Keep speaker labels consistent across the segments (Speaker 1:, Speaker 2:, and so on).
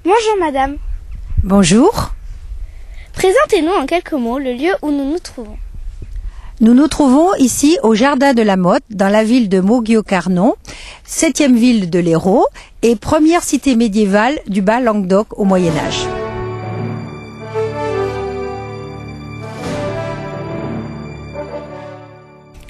Speaker 1: Bonjour madame.
Speaker 2: Bonjour.
Speaker 1: Présentez-nous en quelques mots le lieu où nous nous trouvons.
Speaker 2: Nous nous trouvons ici au Jardin de la Motte, dans la ville de Moguio-Carnon, 7e ville de l'Hérault et première cité médiévale du Bas-Languedoc au Moyen-Âge.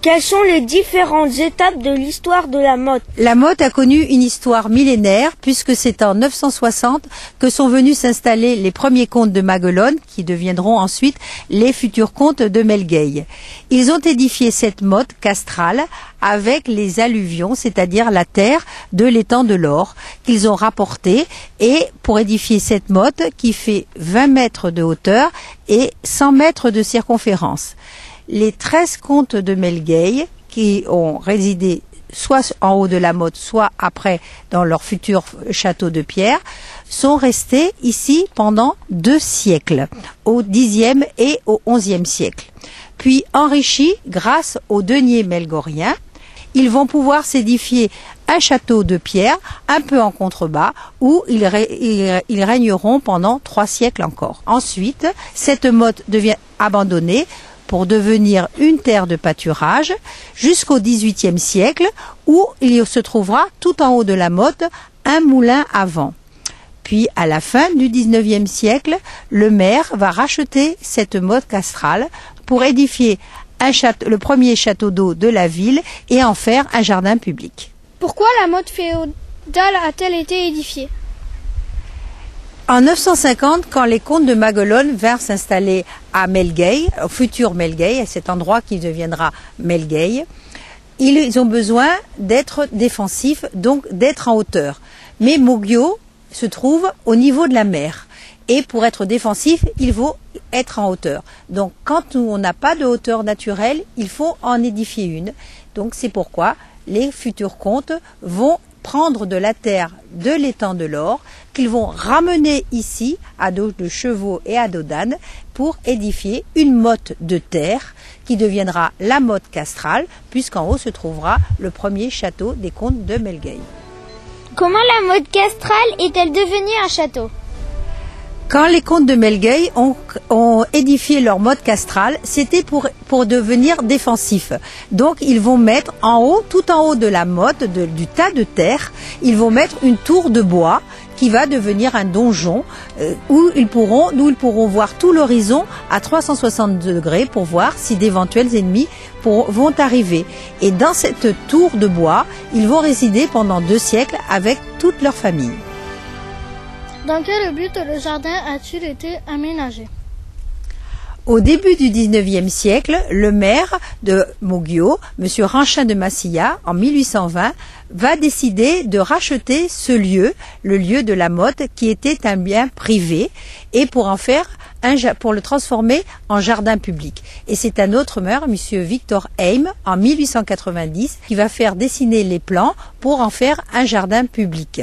Speaker 1: Quelles sont les différentes étapes de l'histoire de la Motte?
Speaker 2: La Motte a connu une histoire millénaire puisque c'est en 960 que sont venus s'installer les premiers comtes de Maguelone qui deviendront ensuite les futurs comtes de Melgueil. Ils ont édifié cette motte castrale avec les alluvions, c'est-à-dire la terre de l'étang de l'Or qu'ils ont rapporté et pour édifier cette motte qui fait 20 mètres de hauteur et 100 mètres de circonférence. Les 13 comtes de Melgueil qui ont résidé soit en haut de la motte, soit après dans leur futur château de pierre, sont restés ici pendant 2 siècles, au Xe et au XIe siècle. Puis enrichis grâce aux deniers melgoriens, ils vont pouvoir s'édifier un château de pierre un peu en contrebas où ils régneront pendant 3 siècles encore. Ensuite, cette motte devient abandonnée pour devenir une terre de pâturage jusqu'au XVIIIe siècle où il se trouvera tout en haut de la motte un moulin à vent. Puis à la fin du XIXe siècle, le maire va racheter cette motte castrale pour édifier le premier château d'eau de la ville et en faire un jardin public.
Speaker 1: Pourquoi la motte féodale a-t-elle été édifiée?
Speaker 2: En 950, quand les comtes de Maguelone vinrent s'installer à Melgueil, au futur Melgueil, à cet endroit qui deviendra Melgueil, ils ont besoin d'être défensifs, donc d'être en hauteur. Mais Moguio se trouve au niveau de la mer. Et pour être défensif, il faut être en hauteur. Donc quand on n'a pas de hauteur naturelle, il faut en édifier une. Donc c'est pourquoi les futurs comtes vont prendre de la terre de l'étang de l'Or qu'ils vont ramener ici à dos de chevaux et à dos d'âne pour édifier une motte de terre qui deviendra la motte castrale puisqu'en haut se trouvera le premier château des comtes de Melgueil.
Speaker 1: Comment la motte castrale est-elle devenue un château?
Speaker 2: Quand les comtes de Melgueil ont édifié leur motte castrale, c'était pour devenir défensifs. Donc ils vont mettre en haut, tout en haut de la motte, du tas de terre, ils vont mettre une tour de bois qui va devenir un donjon d'où ils pourront voir tout l'horizon à 360 degrés pour voir si d'éventuels ennemis vont arriver. Et dans cette tour de bois, ils vont résider pendant 2 siècles avec toute leur famille.
Speaker 1: Dans quel but le jardin a-t-il été aménagé?
Speaker 2: Au début du XIXe siècle, le maire de Moguio, M. Ranchin de Massilla, en 1820, va décider de racheter ce lieu, le lieu de la motte, qui était un bien privé, et pour le transformer en jardin public. Et c'est un autre maire, M. Victor Heim, en 1890, qui va faire dessiner les plans pour en faire un jardin public.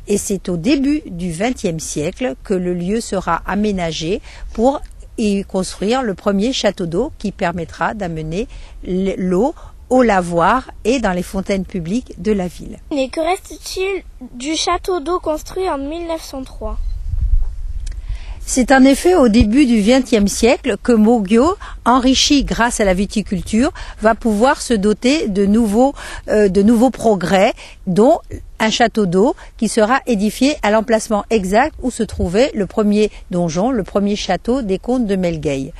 Speaker 2: Et c'est au début du XXe siècle que le lieu sera aménagé pour y construire le premier château d'eau qui permettra d'amener l'eau au lavoir et dans les fontaines publiques de la ville.
Speaker 1: Mais que reste-t-il du château d'eau construit en 1903?
Speaker 2: C'est en effet au début du XXe siècle que Moguio, enrichi grâce à la viticulture, va pouvoir se doter de nouveaux progrès, dont un château d'eau qui sera édifié à l'emplacement exact où se trouvait le premier donjon, le premier château des comtes de Melgueil.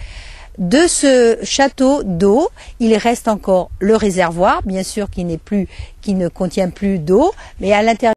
Speaker 2: De ce château d'eau, il reste encore le réservoir, bien sûr qui ne contient plus d'eau, mais à l'intérieur